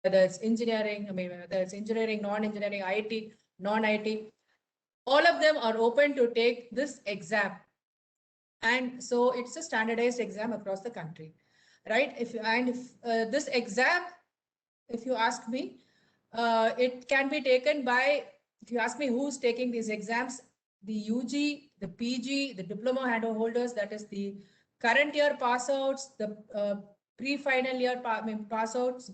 whether it's engineering, whether it's engineering, non-engineering, IT, non-IT, all of them are open to take this exam. And so it's a standardized exam across the country, right? If this exam, if you ask me, it can be taken by, if you ask me who's taking these exams, the UG, the PG, the diploma handle holders, that is the current year pass outs, the pre-final year pass outs,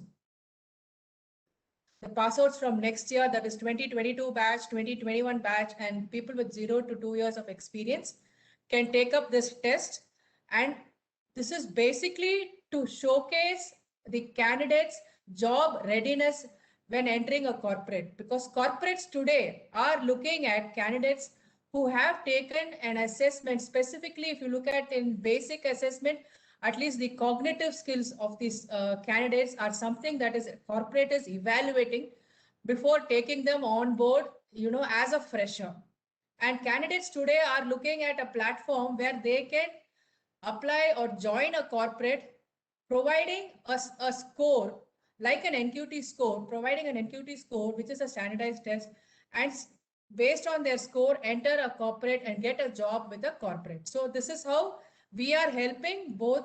the pass outs from next year, that is 2022 batch, 2021 batch, and people with 0 to 2 years of experience can take up this test. And this is basically to showcase the candidates' job readiness when entering a corporate, because corporates today are looking at candidates who have taken an assessment. Specifically, if you look at in basic assessment, at least the cognitive skills of these candidates are something that is corporate is evaluating before taking them on board, as a fresher. And candidates today are looking at a platform where they can apply or join a corporate, providing a score like an NQT score, providing an NQT score, which is a standardized test, and based on their score, enter a corporate and get a job with a corporate. So this is how we are helping both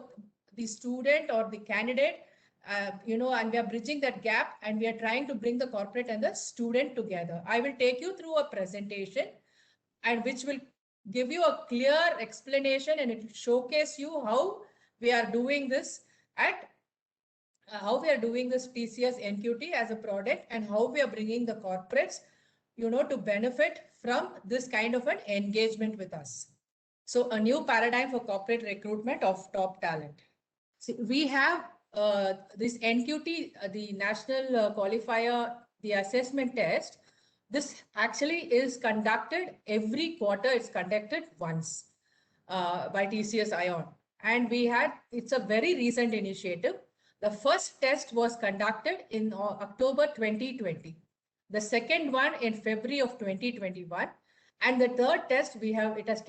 the student or the candidate, and we are bridging that gap, and we are trying to bring the corporate and the student together. I will take you through a presentation and which will give you a clear explanation, and it will showcase you how we are doing this TCS NQT as a product, and how we are bringing the corporates, to benefit from this kind of an engagement with us. So a new paradigm for corporate recruitment of top talent. See, we have this NQT, the national qualifier, the assessment test. This actually is conducted every quarter. It's conducted once by TCS ION. And it's a very recent initiative. The first test was conducted in October 2020. The second one in February of 2021. And the third test it's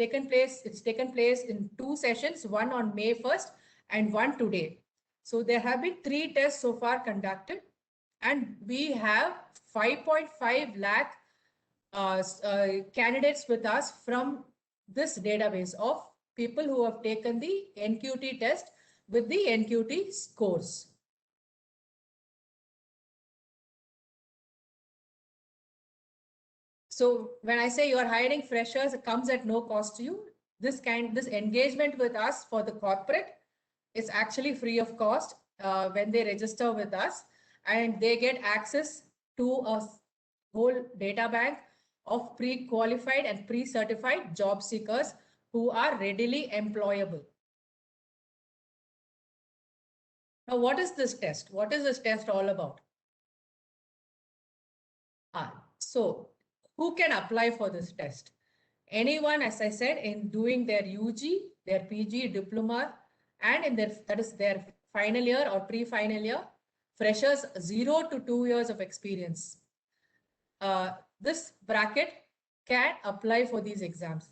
taken place in 2 sessions, one on May 1st and one today. So there have been 3 tests so far conducted, and we have 5.5 lakh candidates with us from this database of people who have taken the NQT test with the NQT scores. So when I say you are hiring freshers, it comes at no cost to you. This engagement with us for the corporate is actually free of cost when they register with us, and they get access to a whole data bank of pre-qualified and pre-certified job seekers who are readily employable. Now, what is this test? What is this test all about? So who can apply for this test? Anyone, as I said, in doing their UG, their PG, diploma, and in their final year or pre-final year, freshers 0 to 2 years of experience. This bracket can apply for these exams.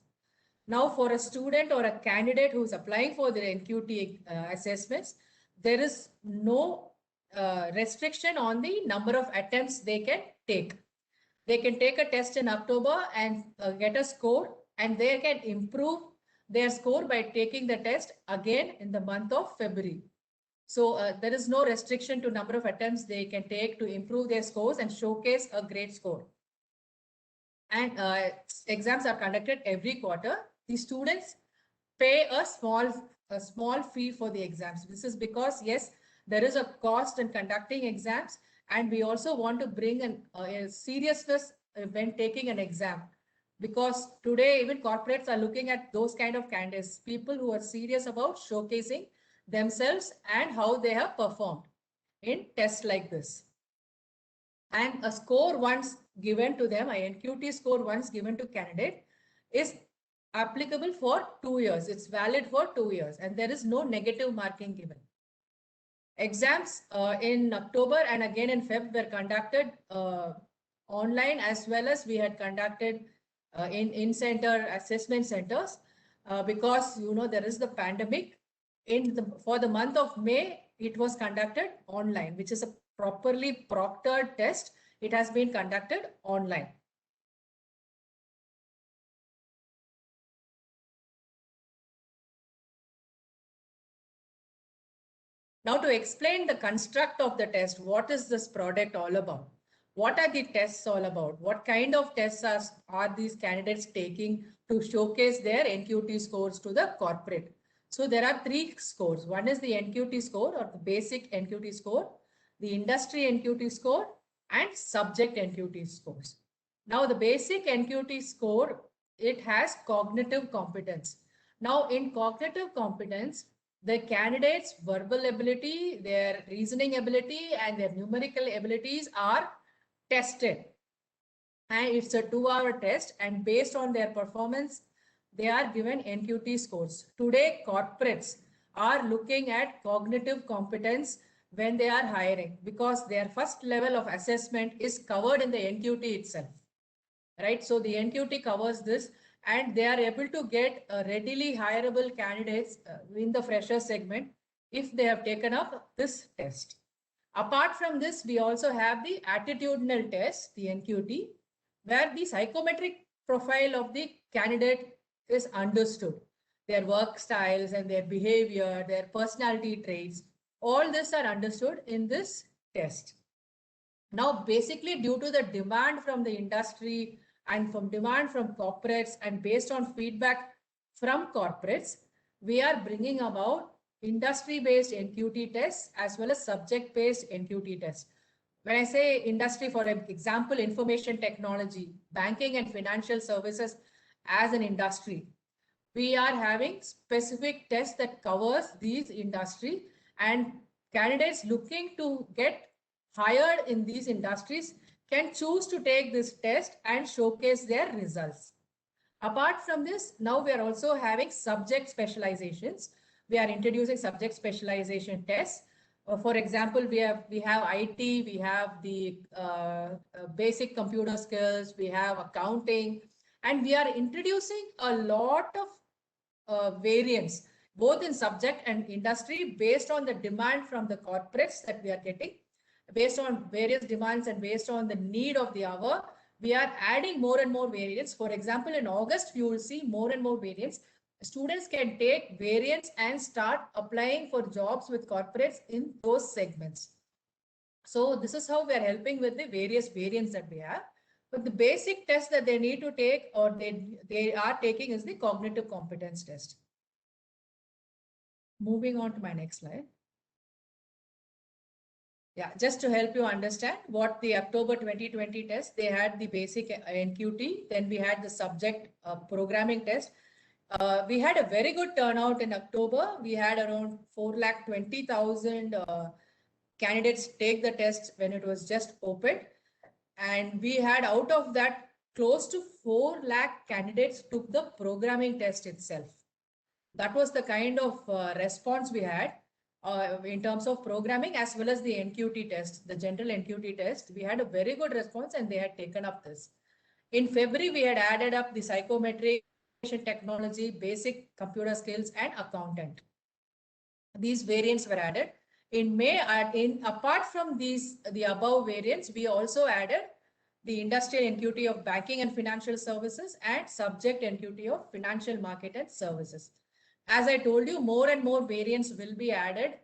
Now, for a student or a candidate who's applying for the NQT assessments, there is no restriction on the number of attempts they can take. They can take a test in October and get a score, and they can improve their score by taking the test again in the month of February. So there is no restriction to number of attempts they can take to improve their scores and showcase a great score. And exams are conducted every quarter. The students pay a small fee for the exams. This is because, yes, there is a cost in conducting exams, and we also want to bring a seriousness when taking an exam, because today even corporates are looking at those kind of candidates, people who are serious about showcasing themselves and how they have performed in tests like this. And a score once given to them, a NQT score once given to candidate, is applicable for 2 years. It's valid for 2 years, and there is no negative marking given. Exams in October and again in Feb were conducted online, as well as we had conducted in-center assessment centers because there is the pandemic. For the month of May, it was conducted online, which is a properly proctored test. It has been conducted online. Now to explain the construct of the test, what is this product all about? What are the tests all about? What kind of tests are these candidates taking to showcase their NQT scores to the corporate? So there are three scores. One is the NQT score or the basic NQT score, the industry NQT score, and subject NQT scores. Now the basic NQT score, it has cognitive competence. Now in cognitive competence, the candidates' verbal ability, their reasoning ability, and their numerical abilities are tested. And it's a 2-hour test, and based on their performance, they are given NQT scores. Today, corporates are looking at cognitive competence when they are hiring because their first level of assessment is covered in the NQT itself. Right? So the NQT covers this, and they are able to get readily hireable candidates in the fresher segment if they have taken up this test. Apart from this, we also have the attitudinal test, the NQT, where the psychometric profile of the candidate is understood. Their work styles and their behavior, their personality traits, all this are understood in this test. Now, basically, due to the demand from the industry and from demand from corporates and based on feedback from corporates, we are bringing about industry-based NQT tests as well as subject-based NQT tests. When I say industry, for example, information technology, banking and financial services as an industry, we are having specific tests that covers these industry, and candidates looking to get hired in these industries can choose to take this test and showcase their results. Apart from this, now we are also having subject specializations. We are introducing subject specialization tests. For example, we have IT, we have the basic computer skills, we have accounting, and we are introducing a lot of variants, both in subject and industry, based on the demand from the corporates that we are getting. Based on various demands and based on the need of the hour, we are adding more and more variants. For example, in August, you will see more and more variants. Students can take variants and start applying for jobs with corporates in those segments. So this is how we are helping with the various variants that we have. But the basic test that they need to take or they are taking is the cognitive competence test. Moving on to my next slide. Yeah, just to help you understand what the October 2020 test, they had the basic NQT, then we had the subject programming test. We had a very good turnout in October. We had around 420,000 candidates take the test when it was just opened. And we had out of that close to 4 lakh candidates took the programming test itself. That was the kind of response we had. In terms of programming as well as the NQT test, the general NQT test, we had a very good response and they had taken up this. In February, we had added up the psychometric, technology, basic computer skills and accountant. These variants were added. In May, apart from the above variants, we also added the industrial NQT of banking and financial services and subject NQT of financial market and services. As I told you, more and more variants will be added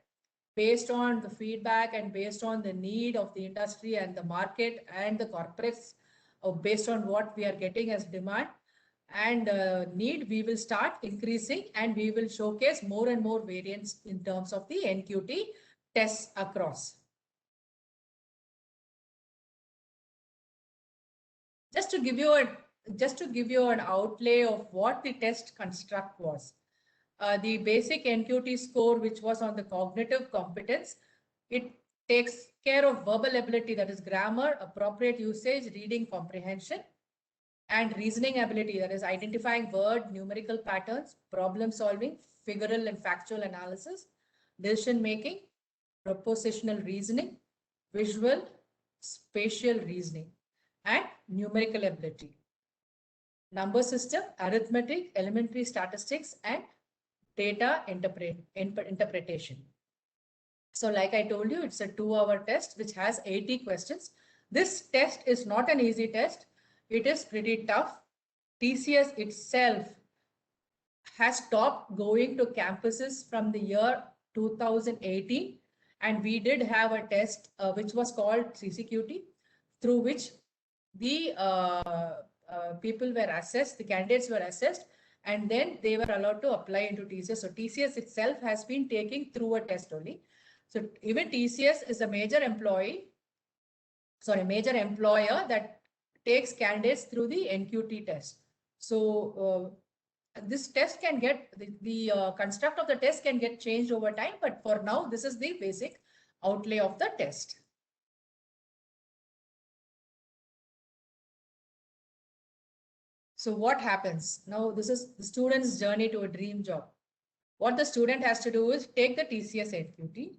based on the feedback and based on the need of the industry and the market and the corporates, or based on what we are getting as demand and need, we will start increasing and we will showcase more and more variants in terms of the NQT tests across. Just to give you an outlay of what the test construct was. The basic NQT score, which was on the cognitive competence, it takes care of verbal ability, that is grammar, appropriate usage, reading comprehension, and reasoning ability, that is identifying word, numerical patterns, problem solving, figural and factual analysis, decision making, propositional reasoning, visual, spatial reasoning, and numerical ability. Number system, arithmetic, elementary statistics, and data interpretation. So like I told you, it's a 2-hour test which has 80 questions. This test is not an easy test. It is pretty tough. TCS itself has stopped going to campuses from the year 2018. And we did have a test which was called CCQT, through which the people were assessed, the candidates were assessed, and then they were allowed to apply into TCS. So TCS itself has been taking through a test only. So even TCS is a major major employer that takes candidates through the NQT test. So this test can get, the construct of the test can get changed over time, but for now, this is the basic outlay of the test. So what happens? Now, this is the student's journey to a dream job. What the student has to do is take the TCS NQT.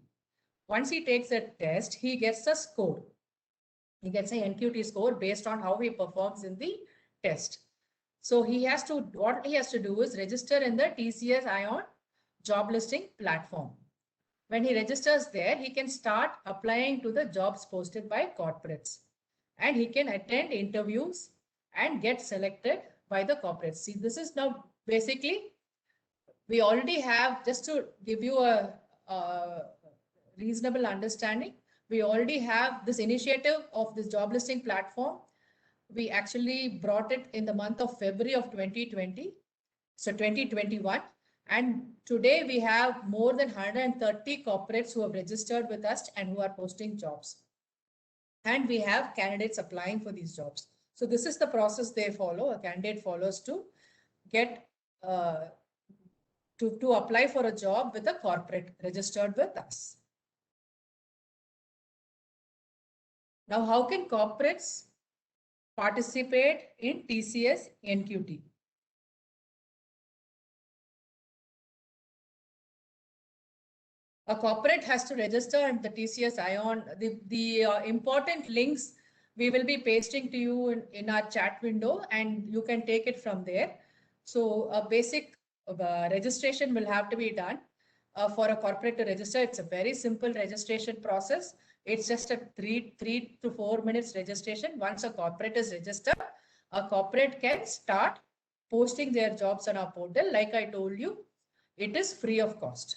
Once he takes a test, he gets a score. He gets an NQT score based on how he performs in the test. So what he has to do is register in the TCS Ion job listing platform. When he registers there, he can start applying to the jobs posted by corporates, and he can attend interviews and get selected by the corporates. See, this is now basically, we already have, just to give you a reasonable understanding, we already have this initiative of this job listing platform. We actually brought it in the month of February of 2020, so 2021. And today we have more than 130 corporates who have registered with us and who are posting jobs. And we have candidates applying for these jobs. So this is the process they follow. A candidate follows to get to apply for a job with a corporate registered with us. Now, how can corporates participate in TCS NQT? A corporate has to register at the TCS Ion. The important links we will be pasting to you in our chat window, and you can take it from there. So a basic registration will have to be done for a corporate to register. It's a very simple registration process. It's just a 3 to 4 minutes registration. Once a corporate is registered, a corporate can start posting their jobs on our portal. Like I told you, it is free of cost.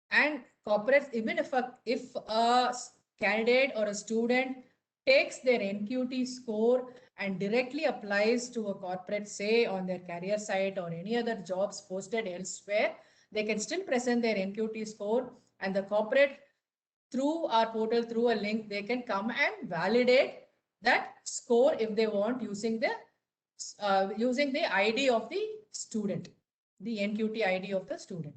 And corporates, even if a candidate or a student takes their NQT score and directly applies to a corporate, say on their career site or any other jobs posted elsewhere, they can still present their NQT score, and the corporate, through our portal, through a link, they can come and validate that score if they want, using the ID of the student, the NQT ID of the student.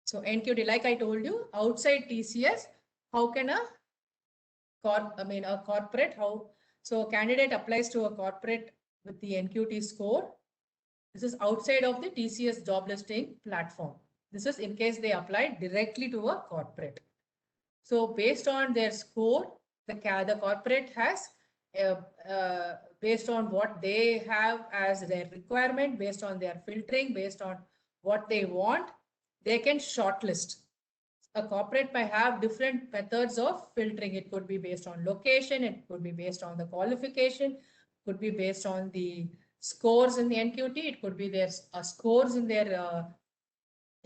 So NQT, like I told you, outside TCS, how can a corporate, so a candidate applies to a corporate with the NQT score. This is outside of the TCS job listing platform. This is in case they apply directly to a corporate. So based on their score, the corporate has, based on what they have as their requirement, based on their filtering, based on what they want, they can shortlist. A corporate might have different methods of filtering. It could be based on location, it could be based on the qualification, could be based on the scores in the NQT, it could be their scores in their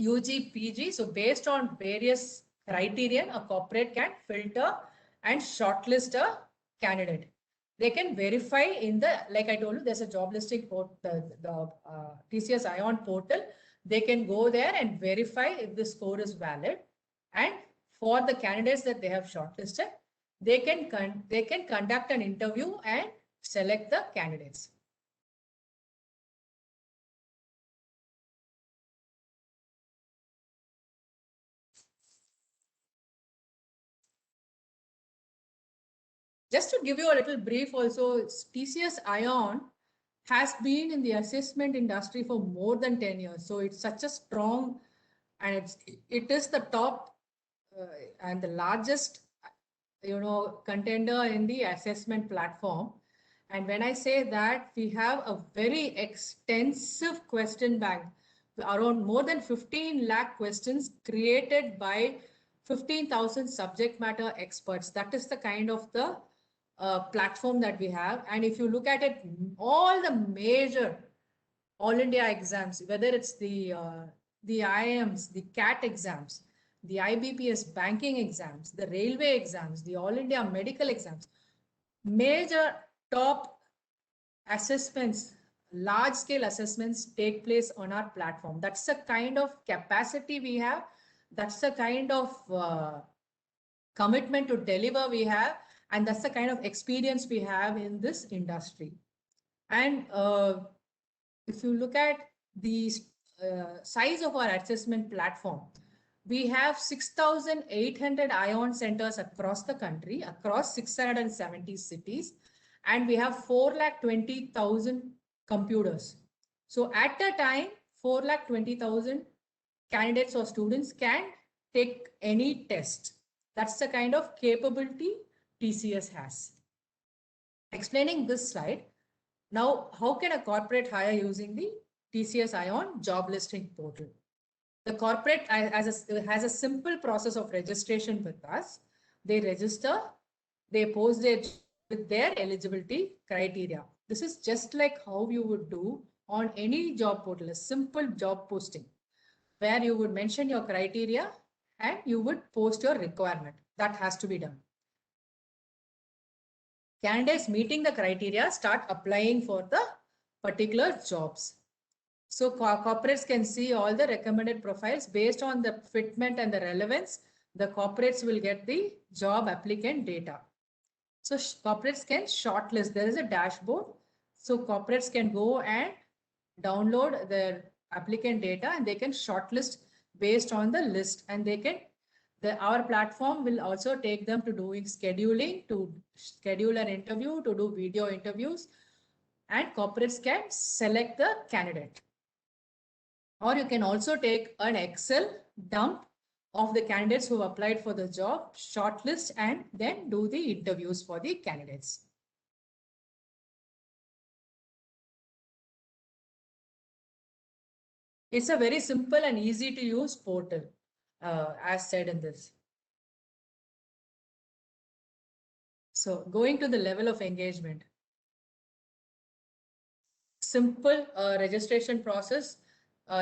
UG, PG. So based on various criterion, a corporate can filter and shortlist a candidate. They can verify in the, like I told you, there's a job listing portal, the TCS Ion portal. They can go there and verify if the score is valid. And for the candidates that they have shortlisted, they can conduct an interview and select the candidates. Just to give you a little brief also, TCS Ion has been in the assessment industry for more than 10 years. So it's such a strong, and it is the top and the largest, contender in the assessment platform. And when I say that, we have a very extensive question bank around more than 15 lakh questions created by 15,000 subject matter experts. That is the kind of the platform that we have. And if you look at it, all the major all India exams, whether it's the IIMs, the CAT exams, the IBPS banking exams, the railway exams, the All India medical exams, major top assessments, large scale assessments take place on our platform. That's the kind of capacity we have. That's the kind of commitment to deliver we have. And that's the kind of experience we have in this industry. And if you look at the size of our assessment platform, we have 6,800 ION centers across the country, across 670 cities, and we have 4,20,000 computers. So at the time, 4,20,000 candidates or students can take any test. That's the kind of capability TCS has. Explaining this slide, now how can a corporate hire using the TCS ION job listing portal? The corporate has a simple process of registration with us. They register, they post with their eligibility criteria. This is just like how you would do on any job portal, a simple job posting, where you would mention your criteria and you would post your requirement. That has to be done. Candidates meeting the criteria start applying for the particular jobs. So corporates can see all the recommended profiles based on the fitment and the relevance. The corporates will get the job applicant data. So corporates can shortlist. There is a dashboard. So corporates can go and download their applicant data and they can shortlist based on the list. And they can, our platform will also take them to doing scheduling, to schedule an interview, to do video interviews, and corporates can select the candidate. Or you can also take an Excel dump of the candidates who applied for the job, shortlist, and then do the interviews for the candidates. It's a very simple and easy to use portal, as said in this. So going to the level of engagement. Simple registration process.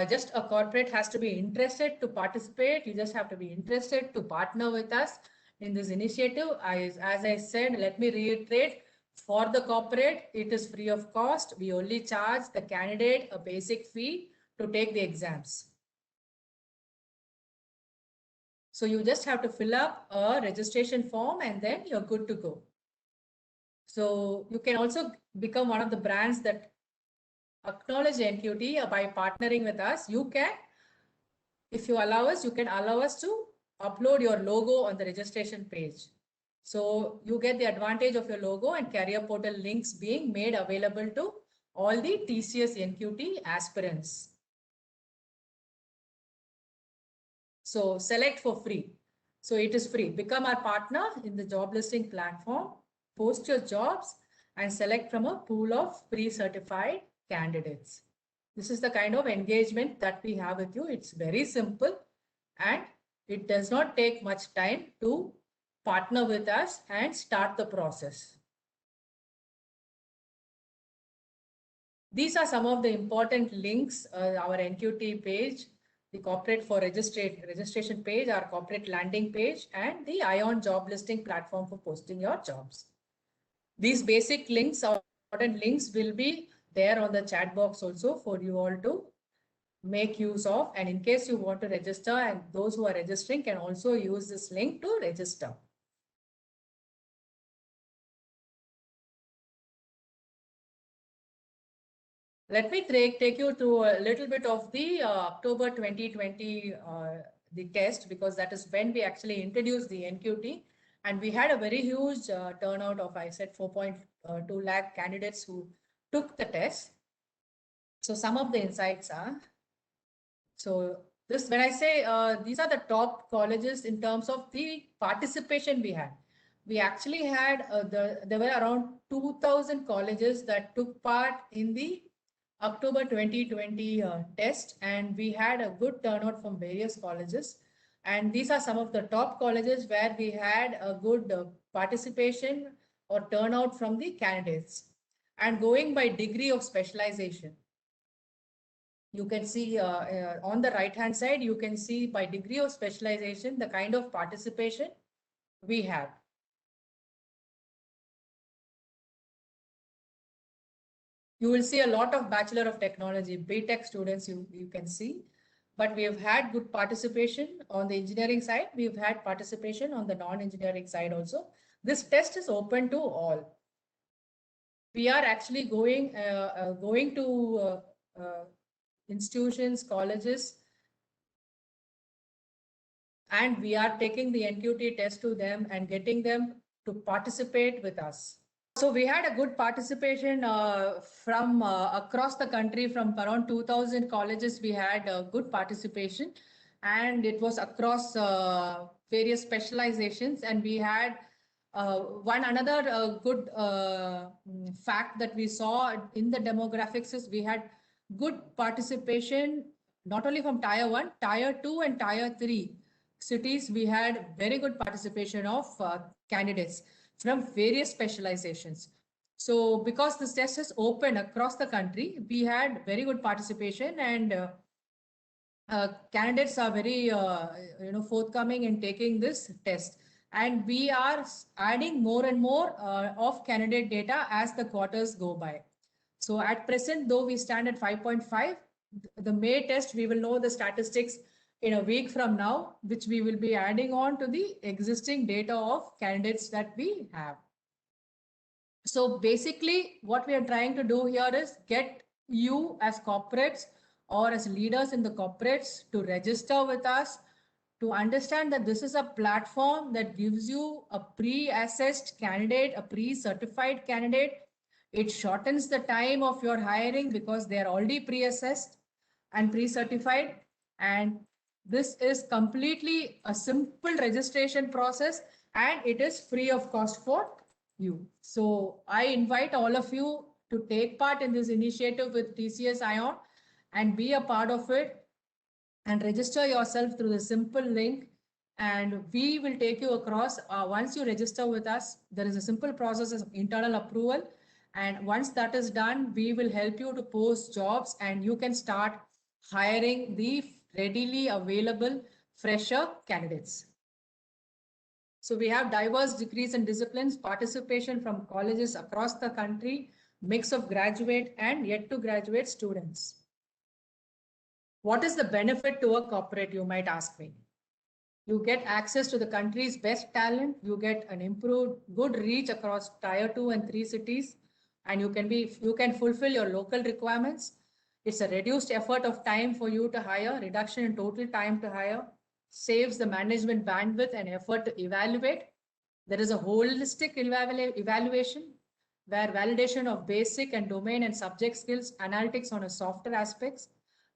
Just a corporate has to be interested to participate. You just have to be interested to partner with us in this initiative. As I said, let me reiterate, for the corporate, it is free of cost. We only charge the candidate a basic fee to take the exams. So you just have to fill up a registration form and then you're good to go. So you can also become one of the brands that acknowledge NQT by partnering with us. You can, if you allow us, you can allow us to upload your logo on the registration page. So you get the advantage of your logo and career portal links being made available to all the TCS NQT aspirants. So select for free. So it is free. Become our partner in the job listing platform, post your jobs and select from a pool of pre-certified candidates. This is the kind of engagement that we have with you. It's very simple and it does not take much time to partner with us and start the process. These are some of the important links, our NQT page, the corporate for registration page, our corporate landing page, and the ION job listing platform for posting your jobs. These basic links or important links will be there on the chat box also for you all to make use of. And in case you want to register, and those who are registering can also use this link to register. Let me take you through a little bit of the October 2020 the test, because that is when we actually introduced the NQT, and we had a very huge turnout of, I said, 4.2 lakh candidates who took the test. So some of the insights are, so this, when I say these are the top colleges in terms of the participation we had. We actually had, there were around 2,000 colleges that took part in the October 2020 test, and we had a good turnout from various colleges. And these are some of the top colleges where we had a good participation or turnout from the candidates. And going by degree of specialization, you can see on the right hand side, you can see by degree of specialization the kind of participation we have. You will see a lot of Bachelor of Technology, BTech students you can see, but we have had good participation on the engineering side. We've had participation on the non-engineering side also. This test is open to all. We are actually going to institutions, colleges, and we are taking the NQT test to them and getting them to participate with us. So we had a good participation from across the country, from around 2000 colleges. We had good participation, and it was across various specializations. And we had one another good fact that we saw in the demographics is we had good participation, not only from tier 1, tier 2 and tier 3 cities. We had very good participation of candidates from various specializations. So because this test is open across the country, we had very good participation, and candidates are very forthcoming in taking this test. And we are adding more and more of candidate data as the quarters go by. So at present, though we stand at 5.5, the May test, we will know the statistics in a week from now, which we will be adding on to the existing data of candidates that we have. So basically, what we are trying to do here is get you as corporates or as leaders in the corporates to register with us, to understand that this is a platform that gives you a pre-assessed candidate, a pre-certified candidate. It shortens the time of your hiring because they are already pre-assessed and pre-certified. And this is completely a simple registration process, and it is free of cost for you. So I invite all of you to take part in this initiative with TCS Ion and be a part of it, and register yourself through the simple link, and we will take you across. Once you register with us, there is a simple process of internal approval, and once that is done, we will help you to post jobs, and you can start hiring the readily available fresher candidates. So we have diverse degrees and disciplines, participation from colleges across the country, mix of graduate and yet to graduate students. What is the benefit to a corporate, you might ask me? You get access to the country's best talent. You get an improved good reach across tier 2 and 3 cities, and you can fulfill your local requirements. It's a reduced effort of time for you to hire, reduction in total time to hire, saves the management bandwidth and effort to evaluate. There is a holistic evaluation where validation of basic and domain and subject skills, analytics on a softer aspects,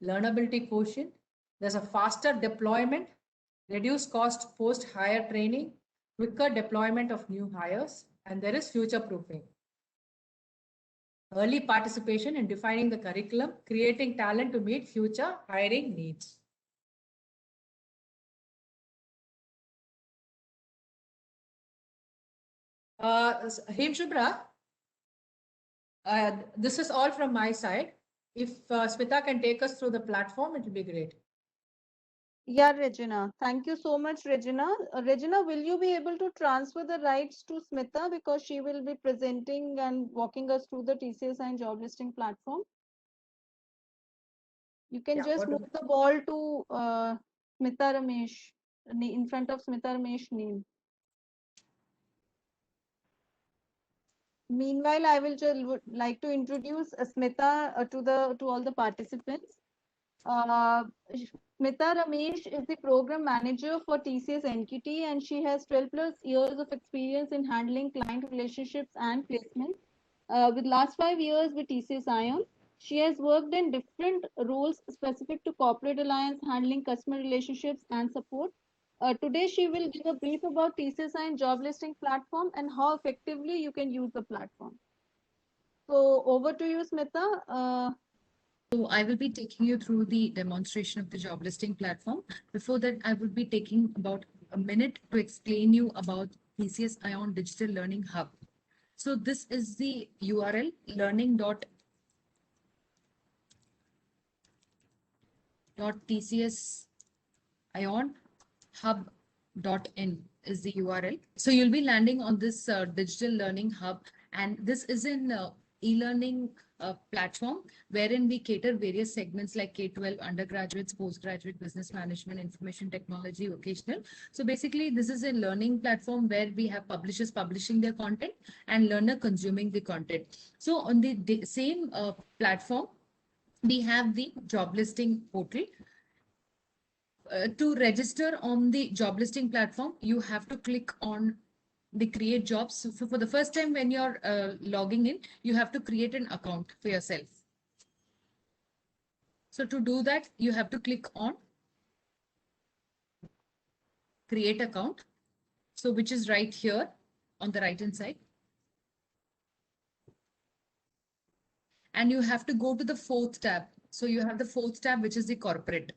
learnability quotient. There's a faster deployment, reduced cost post-hire training, quicker deployment of new hires, and there is future proofing. Early participation in defining the curriculum, creating talent to meet future hiring needs. Himshubra, this is all from my side. If Smita can take us through the platform, it will be great. Yeah, Regina. Thank you so much, Regina. Regina, will you be able to transfer the rights to Smita because she will be presenting and walking us through the TCS and job listing platform? You can just move the ball to Smita Ramesh, in front of Smita Ramesh name. Meanwhile, I will just would like to introduce Smita to all the participants. Smita Ramesh is the program manager for TCS NQT, and she has 12 plus years of experience in handling client relationships and placement. With last 5 years with TCS Ion, she has worked in different roles specific to corporate alliance, handling customer relationships and support. Today, she will give a brief about TCS Ion job listing platform and how effectively you can use the platform. So over to you, Smita. So I will be taking you through the demonstration of the job listing platform. Before that, I will be taking about a minute to explain you about TCS Ion Digital Learning Hub. So this is the URL learning.tcsionhub.in is the URL. So you'll be landing on this digital learning hub, and this is an e-learning platform wherein we cater various segments like K-12, undergraduates, postgraduate, business management, information technology, vocational. So basically, this is a learning platform where we have publishers publishing their content and learner consuming the content. So on the same platform, we have the job listing portal. To register on the job listing platform, you have to click on the create jobs. So for the first time when you're logging in, you have to create an account for yourself. So to do that, you have to click on create account. So which is right here on the right hand side. And you have to go to the fourth tab. So you have the fourth tab, which is the corporate.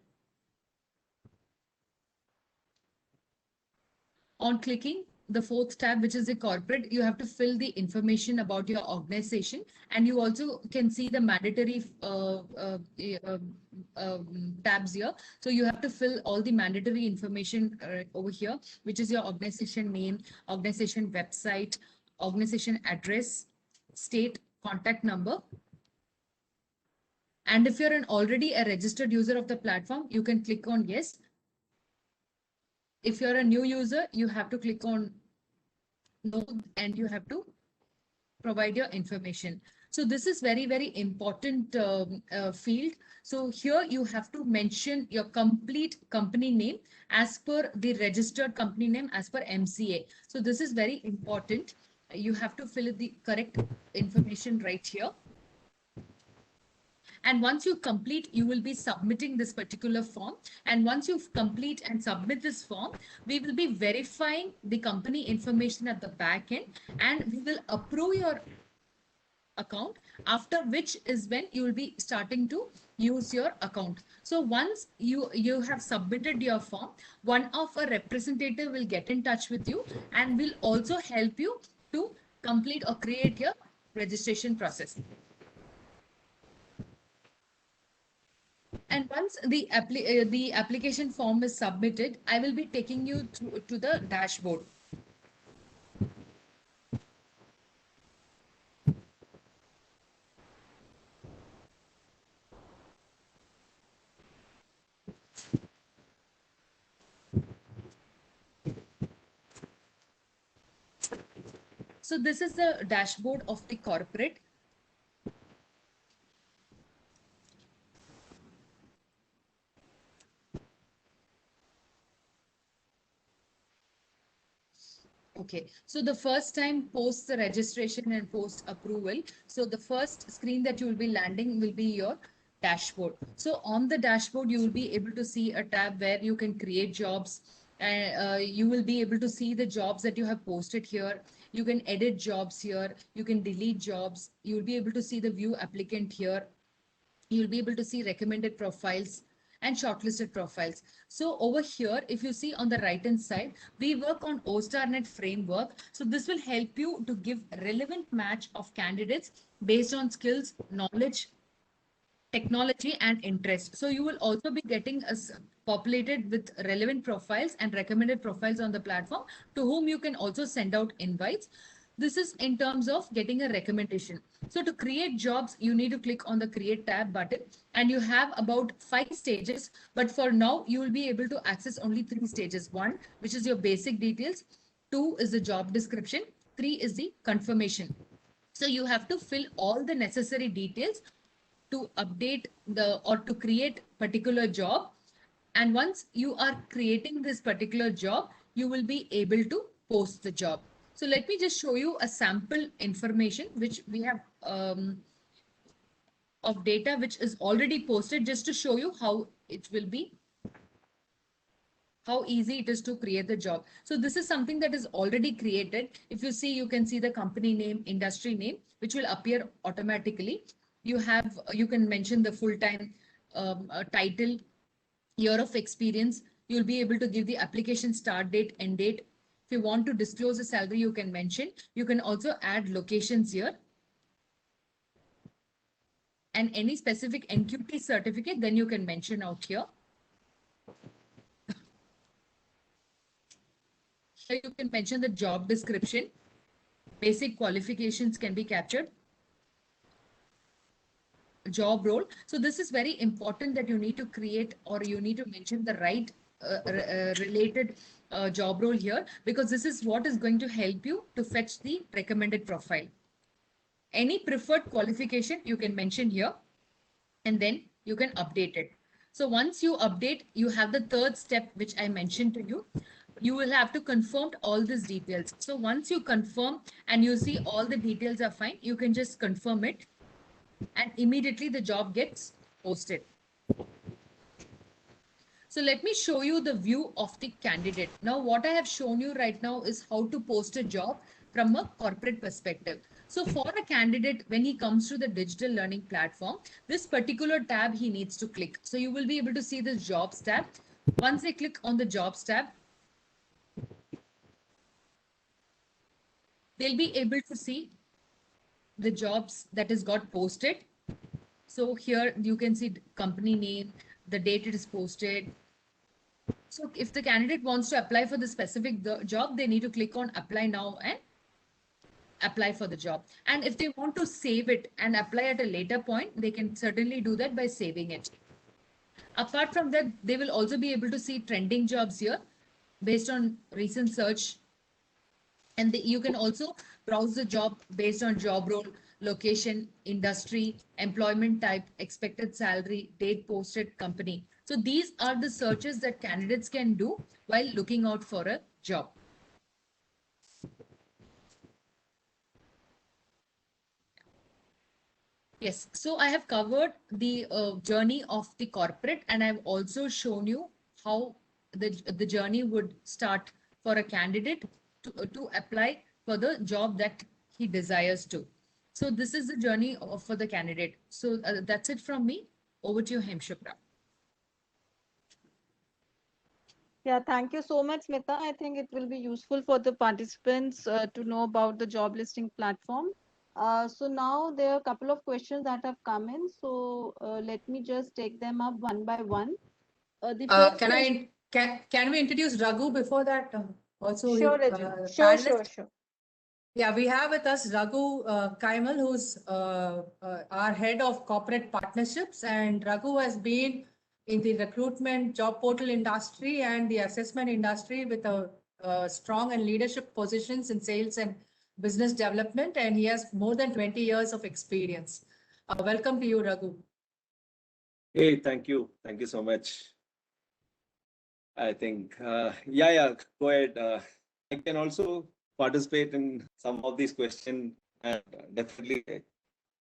On clicking the fourth tab, which is the corporate, you have to fill the information about your organization, and you also can see the mandatory tabs here. So you have to fill all the mandatory information over here, which is your organization name, organization website, organization address, state, contact number. And if you're already a registered user of the platform, you can click on yes. If you're a new user, you have to click on no, and you have to provide your information. So this is very, very important field. So here you have to mention your complete company name as per the registered company name as per MCA. So this is very important. You have to fill the correct information right here. And once you complete, you will be submitting this particular form. And once you complete and submit this form, we will be verifying the company information at the back end, and we will approve your account, after which is when you will be starting to use your account. So once you have submitted your form, one of a representative will get in touch with you and will also help you to complete or create your registration process. And once the application form is submitted, I will be taking you to the dashboard. So this is the dashboard of the corporate. Okay, so the first time post the registration and post approval. So the first screen that you will be landing will be your dashboard. So on the dashboard, you will be able to see a tab where you can create jobs, and you will be able to see the jobs that you have posted here. You can edit jobs here. You can delete jobs. You will be able to see the view applicant here. You'll be able to see recommended profiles and shortlisted profiles. So over here, if you see on the right hand side, we work on OStarNet framework. So this will help you to give relevant match of candidates based on skills, knowledge, technology and interest. So you will also be getting us populated with relevant profiles and recommended profiles on the platform to whom you can also send out invites. This is in terms of getting a recommendation. So to create jobs, you need to click on the create tab button, and you have about 5 stages. But for now, you will be able to access only 3 stages. 1, which is your basic details. 2 is the job description. 3 is the confirmation. So you have to fill all the necessary details to update or to create particular job. And once you are creating this particular job, you will be able to post the job. So let me just show you a sample information which we have of data which is already posted, just to show you how it will be, how easy it is to create the job. So this is something that is already created. If you see, you can see the company name, industry name, which will appear automatically. you can mention the full-time title, year of experience. You'll be able to give the application start date, end date. If you want to disclose a salary, you can mention. You can also add locations here. And any specific NQT certificate, then you can mention out here. Here you can mention the job description. Basic qualifications can be captured. Job role. So this is very important that you need to create or you need to mention the right related job role here, because this is what is going to help you to fetch the recommended profile. Any preferred qualification you can mention here, and then you can update it. So once you update, you have the third step, which I mentioned to you. You will have to confirm all these details. So once you confirm and you see all the details are fine, you can just confirm it and immediately the job gets posted. So let me show you the view of the candidate. Now, what I have shown you right now is how to post a job from a corporate perspective. So for a candidate, when he comes to the digital learning platform, this particular tab he needs to click. So you will be able to see this jobs tab. Once they click on the jobs tab, they'll be able to see the jobs that has got posted. So here you can see company name, the date it is posted. So if the candidate wants to apply for the specific job, they need to click on apply now and apply for the job. And if they want to save it and apply at a later point, they can certainly do that by saving it. Apart from that, they will also be able to see trending jobs here based on recent search. And you can also browse the job based on job role, location, industry, employment type, expected salary, date posted, company. So these are the searches that candidates can do while looking out for a job. Yes, so I have covered the journey of the corporate, and I've also shown you how the journey would start for a candidate to apply for the job that he desires to. So this is the journey for the candidate. So that's it from me. Over to you, Hemshupra. Yeah, thank you so much, Smita. I think it will be useful for the participants to know about the job listing platform. So now there are a couple of questions that have come in. So let me just take them up one by one. The first Can we introduce Raghu before that? Also, Sure, Rajat. Sure. Yeah, we have with us Raghu Kaimal, who's our head of corporate partnerships, and Raghu has been in the recruitment job portal industry and the assessment industry with a strong and leadership positions in sales and business development, and he has more than 20 years of experience. Welcome to you, Raghu. Hey, thank you. Thank you so much. I think, yeah, go ahead. I can also participate in some of these questions and definitely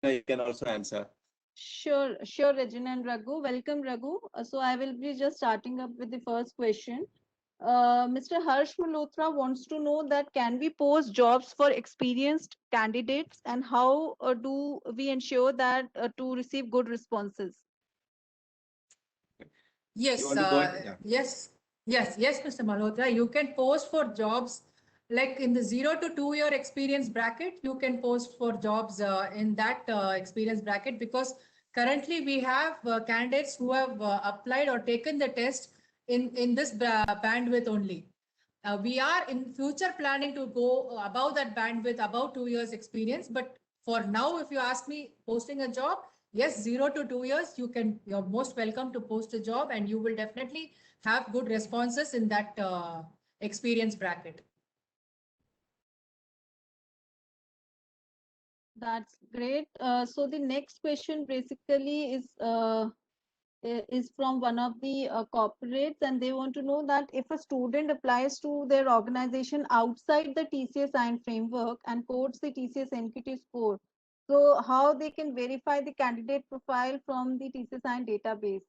you can also answer. Sure, Regina and Raghu. Welcome, Raghu. So I will be just starting up with the first question. Mr. Harsh Malhotra wants to know that can we post jobs for experienced candidates and how do we ensure that to receive good responses? Yes, You want to go ahead? Yeah. yes, Mr. Malhotra. You can post for jobs like in the 0 to 2 year experience bracket. You can post for jobs in that experience bracket, because currently we have candidates who have applied or taken the test in this bandwidth only. We are in future planning to go above that bandwidth, about 2 years experience. But for now, if you ask me, posting a job, yes, 0 to 2 years, you're most welcome to post a job, and you will definitely have good responses in that experience bracket. That's great. So the next question basically is from one of the corporates, and they want to know that if a student applies to their organization outside the TCS Sign framework and codes the TCS NQT score, so how they can verify the candidate profile from the TCS Sign database,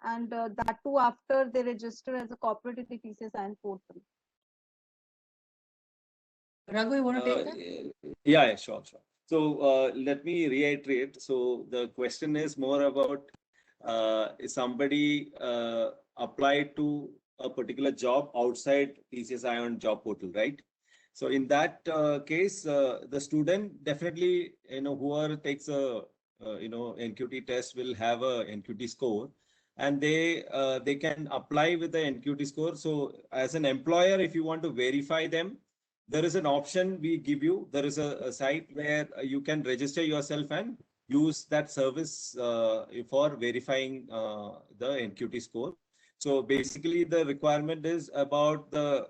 and that too after they register as a corporate in the TCS Sign portal. Raghu, you want to take that? Yeah, sure. So let me reiterate. So the question is more about if somebody applied to a particular job outside TCS Ion job portal, right? So in that case, the student definitely, whoever takes a NQT test will have a NQT score, and they can apply with the NQT score. So as an employer, if you want to verify them, there is an option we give you. There is a site where you can register yourself and use that service for verifying the NQT score. So basically, the requirement is about the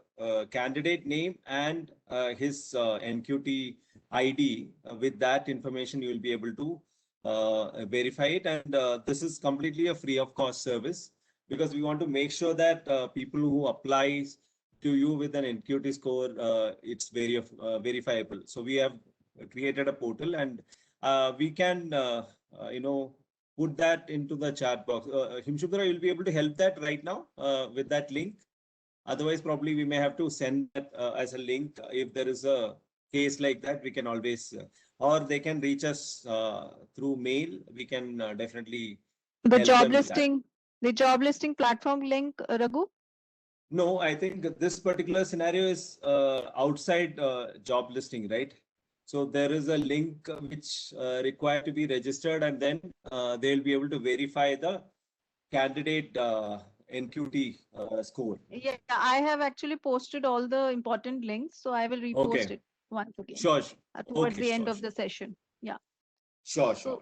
candidate name and his NQT ID. With that information, you will be able to verify it. And this is completely a free of cost service, because we want to make sure that people who apply to you with an NQT score, it's verifiable. So we have created a portal, and we can, put that into the chat box. Himshukra, you'll be able to help that right now with that link. Otherwise, probably we may have to send that as a link. If there is a case like that, we can always, or they can reach us through mail. We can definitely The help job them with that. listing, the job listing platform link, Raghu? No, I think this particular scenario is outside job listing, right? So there is a link which required to be registered, and then they'll be able to verify the candidate NQT score. Yeah, I have actually posted all the important links, so I will repost Okay. it once again Sure. towards Okay, the end sure, of the session. Yeah. Sure. So-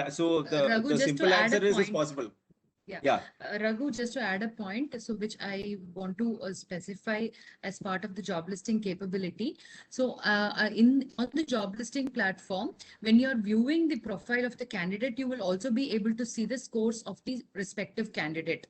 So Raghu, the just to simple add a answer is point. possible. Yeah. Yeah. Raghu, just to add a point, so which I want to specify as part of the job listing capability. So on the job listing platform, when you're viewing the profile of the candidate, you will also be able to see the scores of the respective candidate.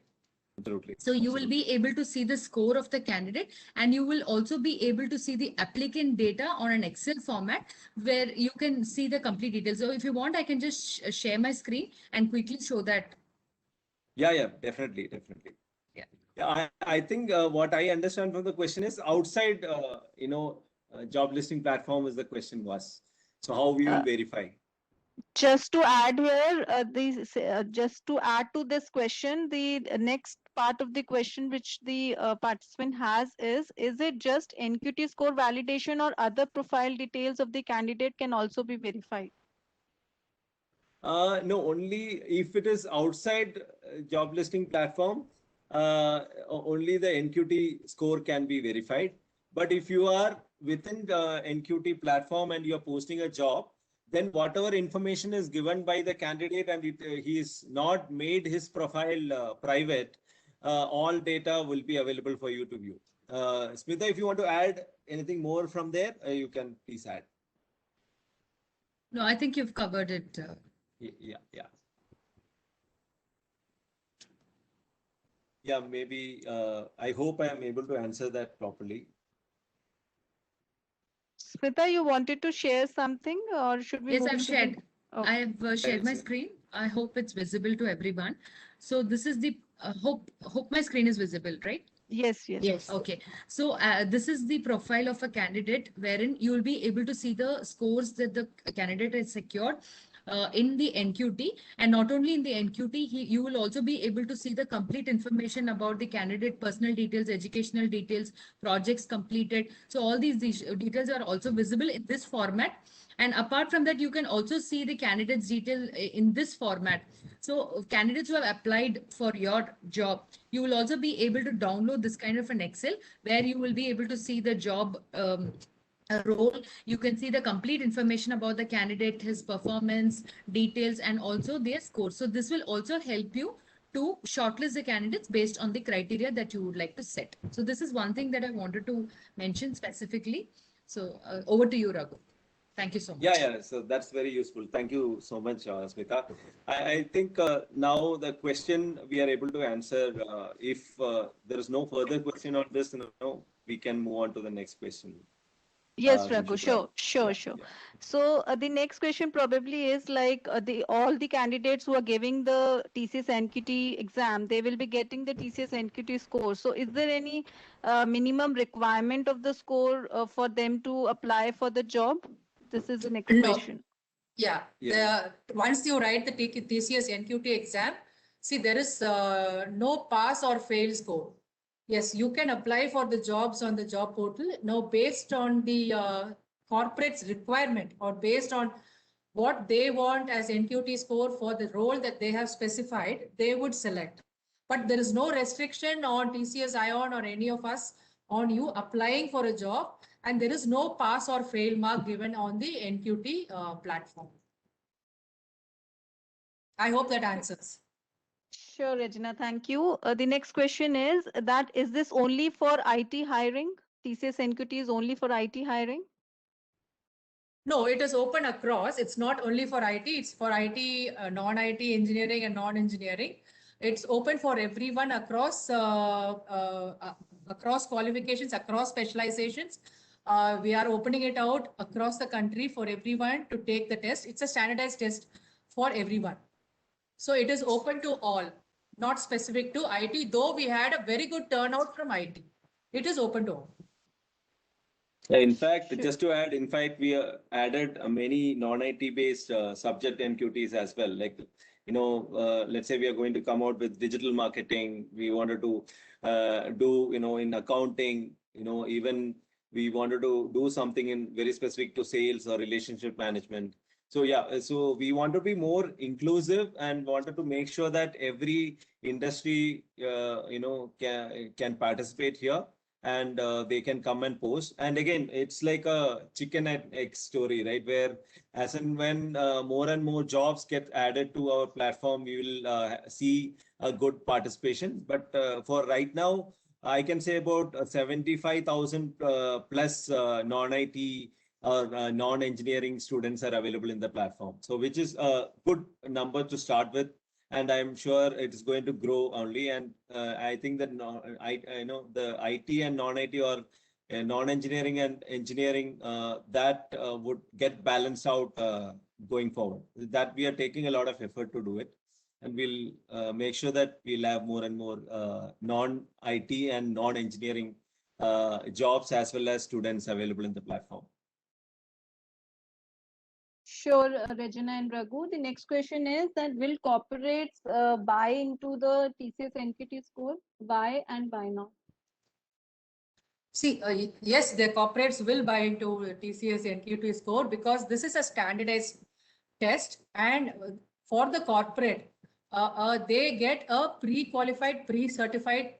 Absolutely. So you will be able to see the score of the candidate, and you will also be able to see the applicant data on an Excel format where you can see the complete details. So if you want, I can just share my screen and quickly show that. Yeah, definitely. Yeah. Yeah, I think what I understand from the question is outside, job listing platform is the question was. So how we will verify? Just to add here, just to add to this question, the next part of the question which the participant has is it just NQT score validation or other profile details of the candidate can also be verified? No, only if it is outside job listing platform, only the NQT score can be verified. But if you are within the NQT platform and you're posting a job, then whatever information is given by the candidate and he is not made his profile private, all data will be available for you to view. Smita, if you want to add anything more from there, you can please add. No, I think you've covered it. Yeah. Yeah, maybe I hope I am able to answer that properly. Smita, you wanted to share something or should we Yes, move I've into shared. Okay. I have shared my Yes. screen. I hope it's visible to everyone. So this is the hope my screen is visible, right? Yes. Yes. Okay. So this is the profile of a candidate wherein you will be able to see the scores that the candidate has secured in the NQT, and not only in the NQT, you will also be able to see the complete information about the candidate, personal details, educational details, projects completed. So all these details are also visible in this format. And apart from that, you can also see the candidates detail in this format. So candidates who have applied for your job, you will also be able to download this kind of an Excel where you will be able to see the job role. You can see the complete information about the candidate, his performance, details, and also their score. So this will also help you to shortlist the candidates based on the criteria that you would like to set. So this is one thing that I wanted to mention specifically. So over to you, Raghu. Thank you so much. Yeah. So that's very useful. Thank you so much, Smita. I think now the question we are able to answer. If there is no further question on this, we can move on to the next question. Yes, Raghu, Himshukra. sure. Yeah. So the next question probably is like all the candidates who are giving the TCS NQT exam, they will be getting the TCS NQT score. So is there any minimum requirement of the score for them to apply for the job? This is the next No. question. Yeah, once you write the TCS NQT exam, see, there is no pass or fail score. Yes, you can apply for the jobs on the job portal. Now, based on the corporate's requirement or based on what they want as NQT score for the role that they have specified, they would select. But there is no restriction on TCS Ion or any of us on you applying for a job, and there is no pass or fail mark given on the NQT platform. I hope that answers. Sure, Regina, thank you. The next question is that is this only for IT hiring? TCS NQT is only for IT hiring? No, it is open across. It's not only for IT, it's for IT, non-IT, engineering and non-engineering. It's open for everyone across across qualifications, across specializations. We are opening it out across the country for everyone to take the test. It's a standardized test for everyone. So it is open to all, not specific to IT, though we had a very good turnout from IT. It is open to all. Yeah, in fact, just to add, in fact, we added many non-IT based subject NQTs as well. Like, let's say we are going to come out with digital marketing. We wanted to do, in accounting, even we wanted to do something in very specific to sales or relationship management. So yeah, so we want to be more inclusive and wanted to make sure that every industry, can participate here. And they can come and post. And again, it's like a chicken and egg story, right? Where as and when more and more jobs get added to our platform, we will see a good participation. But for right now, I can say about 75,000 plus non-IT or non-engineering students are available in the platform. So which is a good number to start with. And I'm sure it is going to grow only. And I think that I know the IT and non-IT or non-engineering and engineering that would get balanced out going forward. That we are taking a lot of effort to do it, and we'll make sure that we'll have more and more non-IT and non-engineering jobs as well as students available in the platform. Sure, Regina and Raghu. The next question is that will corporates buy into the TCS NQT score? Why and why not? See, yes, the corporates will buy into TCS NQT score because this is a standardized test, and for the corporate, they get a pre-qualified, pre-certified,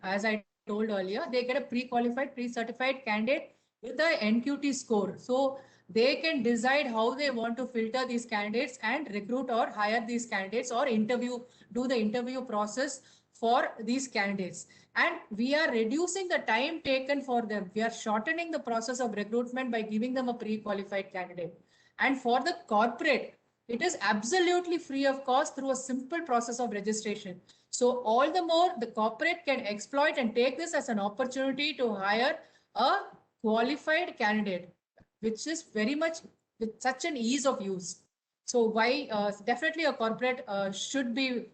as I told earlier, they get a pre-qualified, pre-certified candidate with a NQT score. So they can decide how they want to filter these candidates and recruit or hire these candidates or do the interview process for these candidates. And we are reducing the time taken for them. We are shortening the process of recruitment by giving them a pre-qualified candidate. And for the corporate, it is absolutely free of cost through a simple process of registration. So all the more the corporate can exploit and take this as an opportunity to hire a qualified candidate, which is very much with such an ease of use. So why definitely a corporate should be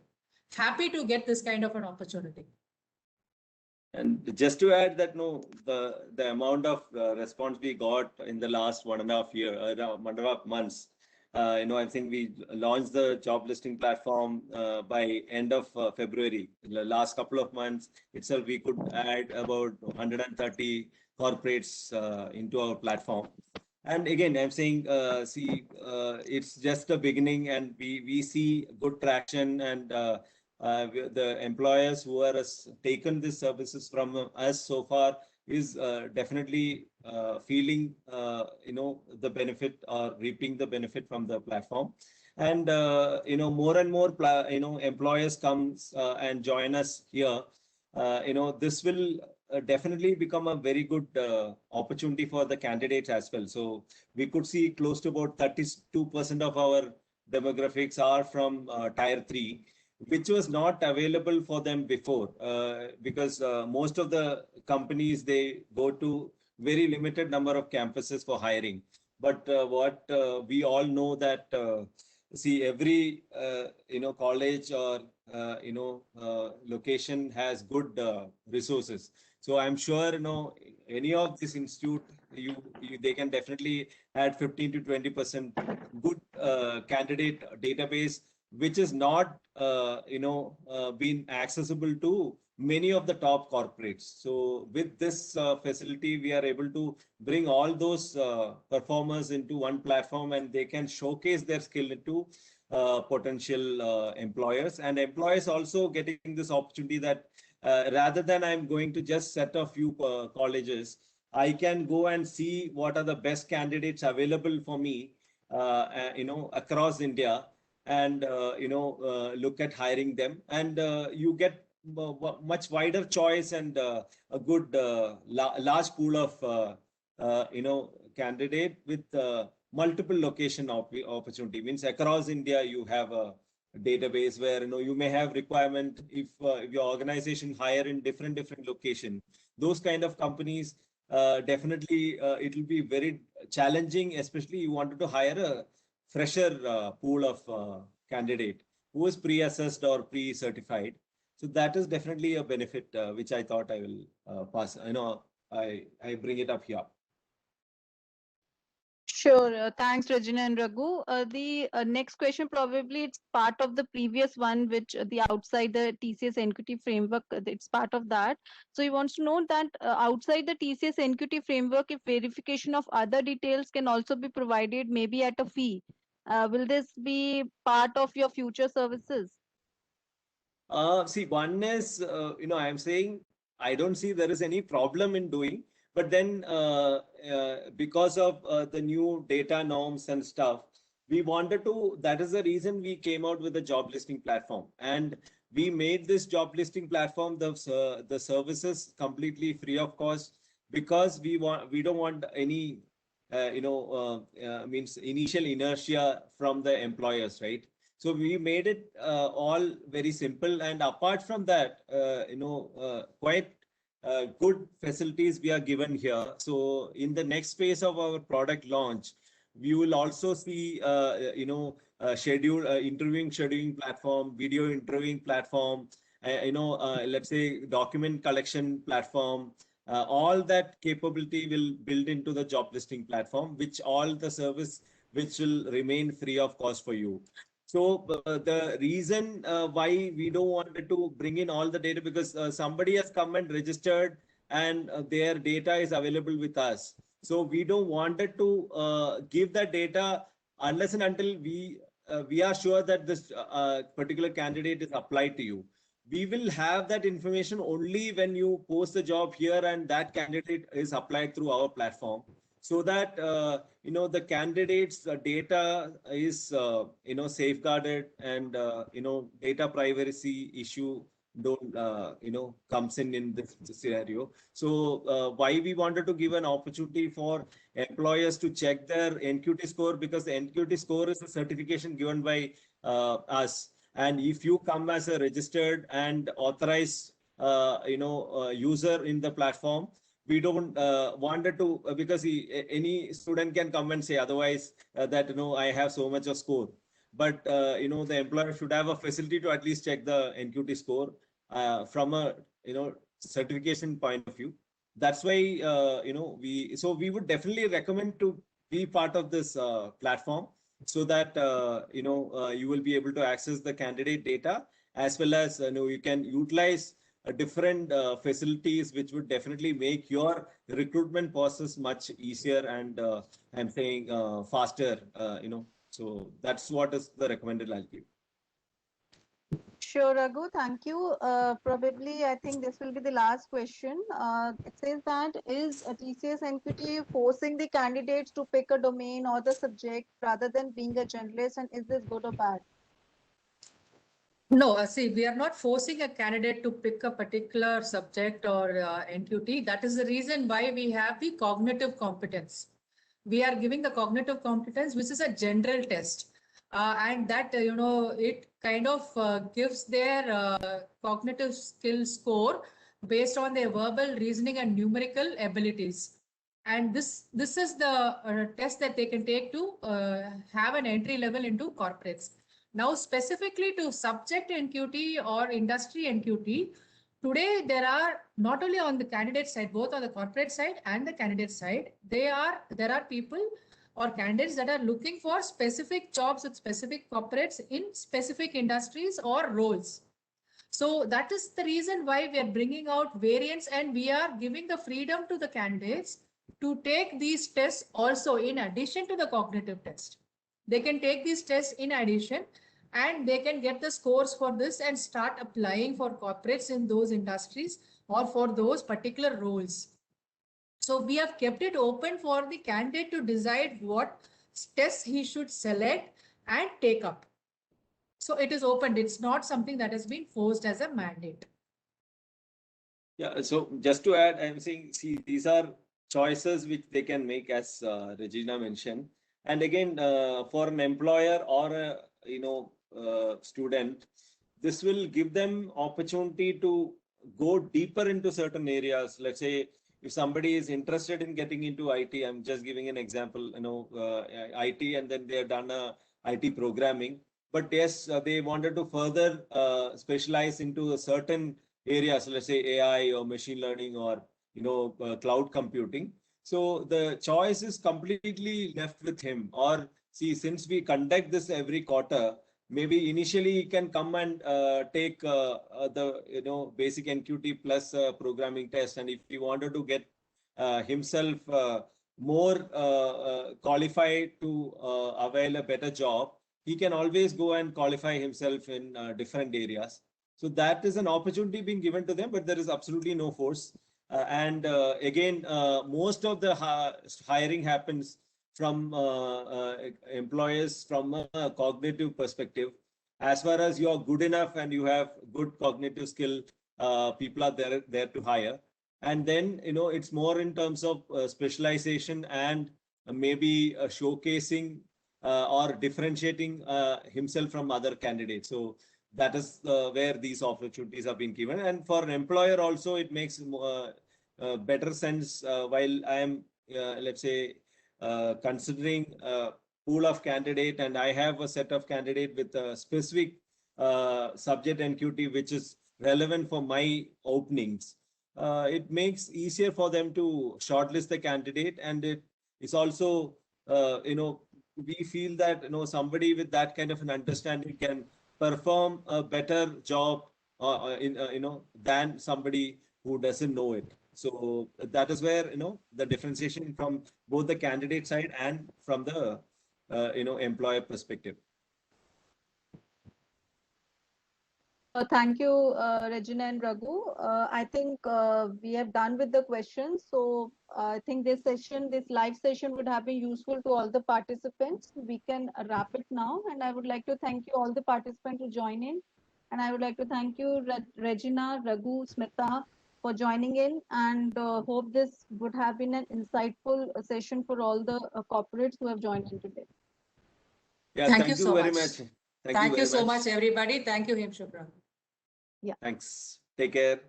happy to get this kind of an opportunity. And just to add that, no, the amount of response we got in the last 1.5 months, I think we launched the job listing platform by end of February. In the last couple of months itself, we could add about 130 corporates into our platform. And again, I'm saying, it's just the beginning, and we see good traction, and the employers who are taken these services from us so far is definitely feeling the benefit or reaping the benefit from the platform. And more and more employers comes and join us here. This will definitely become a very good opportunity for the candidates as well. So we could see close to about 32% of our demographics are from tier 3, which was not available for them before, because most of the companies, they go to very limited number of campuses for hiring. But what we all know that every college or location has good resources. So I'm sure any of this institute they can definitely add 15 to 20% good candidate database, which is not been accessible to many of the top corporates. So with this facility, we are able to bring all those performers into one platform, and they can showcase their skill into potential employers, and employers also getting this opportunity that rather than I'm going to just set a few colleges, I can go and see what are the best candidates available for me, across India, and look at hiring them, and you get much wider choice and a good large pool of candidate with multiple location opportunity. Means across India you have a database where you may have requirement if your organization hire in different location. Those kind of companies, definitely it will be very challenging, especially you wanted to hire a fresher pool of candidate who is pre-assessed or pre-certified. So that is definitely a benefit which I thought I will pass. I bring it up here. Sure. Thanks, Regina and Raghu. The next question, probably it's part of the previous one, which the outside the TCS NQT framework, it's part of that. So he wants to know that outside the TCS NQT framework, if verification of other details can also be provided, maybe at a fee, will this be part of your future services? See, one is, I'm saying I don't see there is any problem in doing, but then because of the new data norms and stuff, we wanted to, that is the reason we came out with a job listing platform. And we made this job listing platform, the services completely free of cost, because we don't want any, means initial inertia from the employers, right? So we made it all very simple, and apart from that, quite good facilities we are given here. So in the next phase of our product launch, we will also see, interviewing scheduling platform, video interviewing platform, let's say document collection platform. All that capability will build into the job listing platform, which all the service which will remain free of cost for you. So the reason why we don't want to bring in all the data, because somebody has come and registered and their data is available with us. So we don't wanted to give that data unless and until we are sure that this particular candidate is applied to you. We will have that information only when you post the job here and that candidate is applied through our platform, so that the candidates data is safeguarded, and data privacy issue don't comes in this scenario. So why we wanted to give an opportunity for employers to check their NQT score, because the NQT score is a certification given by us, and if you come as a registered and authorized user in the platform, we don't wanted to, because any student can come and say otherwise, that I have so much of score, but the employer should have a facility to at least check the NQT score from a certification point of view. That's why we would definitely recommend to be part of this platform, so that you will be able to access the candidate data, as well as you can utilize different facilities which would definitely make your recruitment process much easier and I'm saying faster. So that's what is the recommended I'll give. Sure, Raghu, thank you. Probably, I think this will be the last question. It says that is TCS NQT forcing the candidates to pick a domain or the subject rather than being a generalist, and is this good or bad? No, see, we are not forcing a candidate to pick a particular subject or NQT. That is the reason why we have the cognitive competence. We are giving the cognitive competence, which is a general test. And that, it kind of gives their cognitive skill score based on their verbal, reasoning, and numerical abilities. And this is the test that they can take to have an entry level into corporates. Now, specifically to subject NQT or industry NQT, today there are not only on the candidate side, both on the corporate side and the candidate side, there are people or candidates that are looking for specific jobs with specific corporates in specific industries or roles. So that is the reason why we are bringing out variants, and we are giving the freedom to the candidates to take these tests also in addition to the cognitive test. They can take these tests in addition, and they can get the scores for this and start applying for corporates in those industries or for those particular roles. So we have kept it open for the candidate to decide what tests he should select and take up. So it is open. It's not something that has been forced as a mandate. Yeah, so just to add, I'm saying, see, these are choices which they can make, as Regina mentioned. And again, for an employer or a student, this will give them opportunity to go deeper into certain areas. Let's say if somebody is interested in getting into IT, I'm just giving an example, IT, and then they have done a IT programming. But yes, they wanted to further specialize into a certain areas, let's say AI or machine learning or cloud computing. So the choice is completely left with him. Or see, since we conduct this every quarter, maybe initially he can come and take the basic NQT plus programming test, and if he wanted to get himself more qualified to avail a better job, he can always go and qualify himself in different areas. So that is an opportunity being given to them, but there is absolutely no force. And again, most of the hiring happens from employers from a cognitive perspective. As far as you are good enough and you have good cognitive skill, people are there to hire. And then, it's more in terms of specialization and maybe showcasing or differentiating himself from other candidates. So that is where these opportunities have been given. And for an employer also, it makes better sense while I am, let's say, considering a pool of candidate, and I have a set of candidate with a specific subject NQT, which is relevant for my openings. It makes easier for them to shortlist the candidate, and it is also, we feel that somebody with that kind of an understanding can perform a better job than somebody who doesn't know it. So that is where the differentiation from both the candidate side and from the employer perspective. Thank you, Regina and Raghu. I think we have done with the questions. So I think this live session would have been useful to all the participants. We can wrap it now. And I would like to thank you all the participants to join in. And I would like to thank you, Regina, Raghu, Smita, for joining in, and hope this would have been an insightful session for all the corporates who have joined in today. Yeah, Thank you so very much. much. Thank you so much, everybody. Thank you, Himshubhra. Yeah. Thanks. Take care.